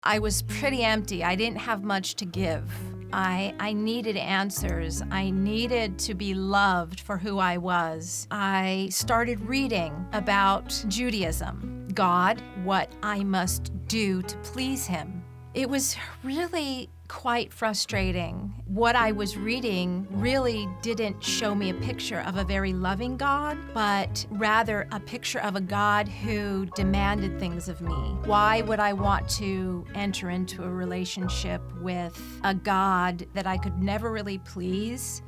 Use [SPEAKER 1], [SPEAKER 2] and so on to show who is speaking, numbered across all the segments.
[SPEAKER 1] I was pretty empty. I didn't have much to give. I needed answers. I needed to be loved for who I was. I started reading about Judaism, God, what I must do to please Him. It was really quite frustrating. What I was reading really didn't show me a picture of a very loving God, but rather a picture of a God who demanded things of me. Why would I want to enter into a relationship with a God that I could never really please?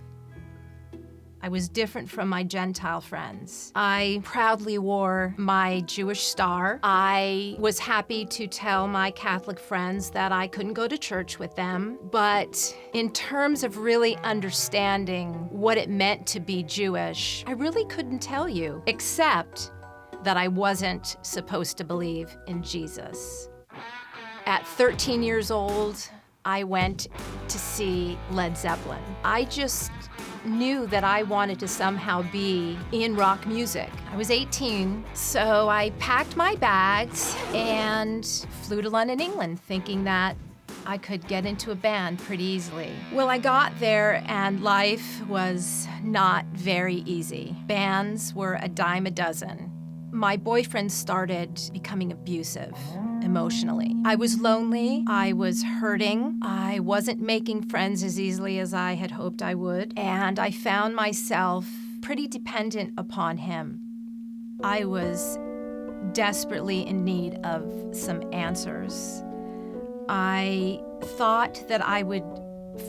[SPEAKER 1] I was different from my Gentile friends. I proudly wore my Jewish star. I was happy to tell my Catholic friends that I couldn't go to church with them. But in terms of really understanding what it meant to be Jewish, I really couldn't tell you, except that I wasn't supposed to believe in Jesus. At 13 years old, I went to see Led Zeppelin. I just knew that I wanted to somehow be in rock music. I was 18, so I packed my bags and flew to London, England, thinking that I could get into a band pretty easily. Well, I got there and life was not very easy. Bands were a dime a dozen. My boyfriend started becoming abusive emotionally. I was lonely, I was hurting, I wasn't making friends as easily as I had hoped I would, and I found myself pretty dependent upon him. I was desperately in need of some answers. I thought that I would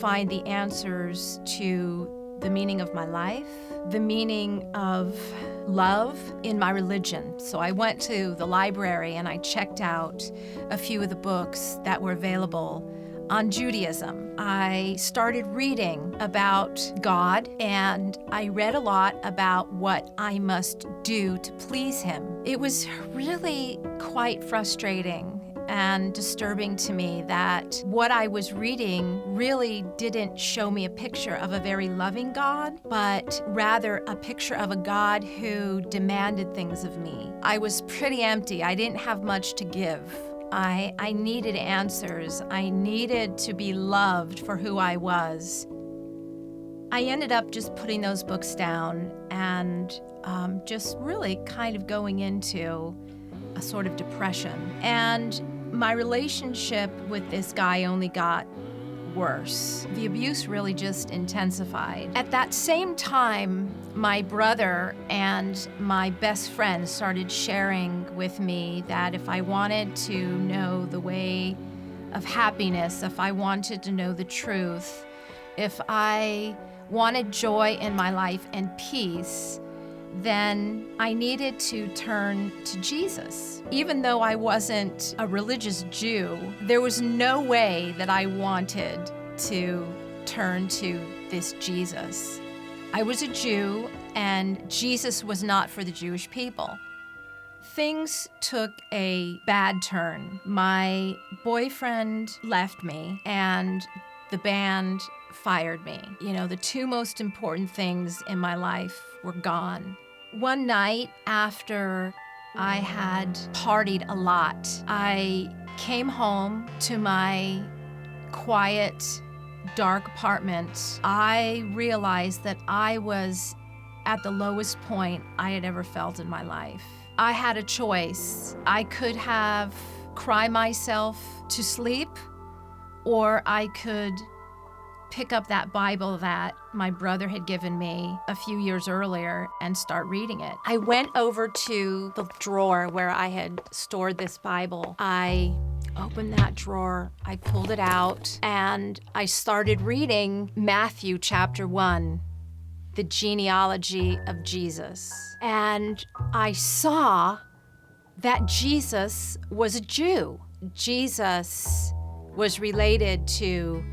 [SPEAKER 1] find the answers to the meaning of my life, the meaning of love in my religion. So I went to the library and I checked out a few of the books that were available on Judaism. I started reading about God and I read a lot about what I must do to please Him. It was really quite frustrating and disturbing to me that what I was reading really didn't show me a picture of a very loving God, but rather a picture of a God who demanded things of me. I was pretty empty. I didn't have much to give. I needed answers. I needed to be loved for who I was. I ended up just putting those books down and just really kind of going into a sort of depression. And my relationship with this guy only got worse. The abuse really just intensified. At that same time, my brother and my best friend started sharing with me that if I wanted to know the way of happiness, if I wanted to know the truth, if I wanted joy in my life and peace, then I needed to turn to Jesus. Even though I wasn't a religious Jew, there was no way that I wanted to turn to this Jesus. I was a Jew, and Jesus was not for the Jewish people. Things took a bad turn. My boyfriend left me, and the band fired me. You know, the two most important things in my life were gone. One night after I had partied a lot, I came home to my quiet, dark apartment. I realized that I was at the lowest point I had ever felt in my life. I had a choice. I could have cried myself to sleep, or I could pick up that Bible that my brother had given me a few years earlier and start reading it. I went over to the drawer where I had stored this Bible. I opened that drawer, I pulled it out, and I started reading Matthew chapter 1, the genealogy of Jesus. And I saw that Jesus was a Jew. Jesus was related to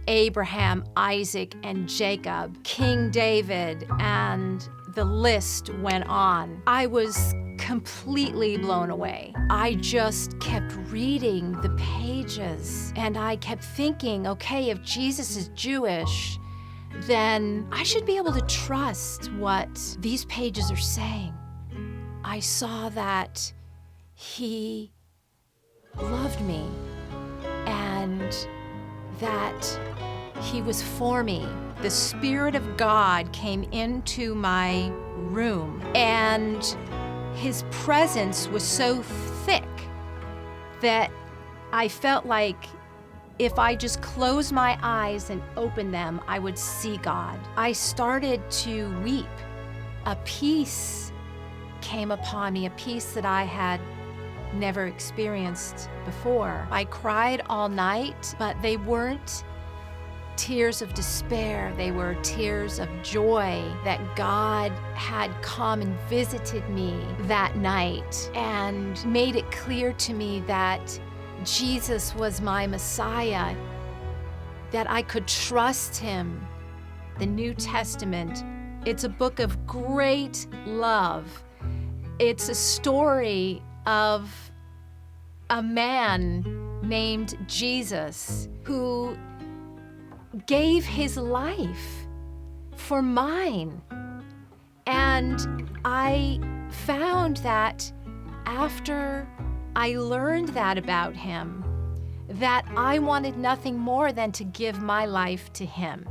[SPEAKER 1] Abraham, Isaac, and Jacob, King David, and the list went on. I was completely blown away. I just kept reading the pages, and I kept thinking, okay, if Jesus is Jewish, then I should be able to trust what these pages are saying. I saw that He loved me. that He was for me. The Spirit of God came into my room, and His presence was so thick that I felt like if I just closed my eyes and opened them, I would see God. I started to weep. A peace came upon me, a peace that I had never experienced before. I cried all night, but they weren't tears of despair. They were tears of joy that God had come and visited me that night and made it clear to me that Jesus was my Messiah, that I could trust Him. The New Testament, it's a book of great love. It's a story of a man named Jesus who gave his life for mine. And I found that after I learned that about Him, that I wanted nothing more than to give my life to Him.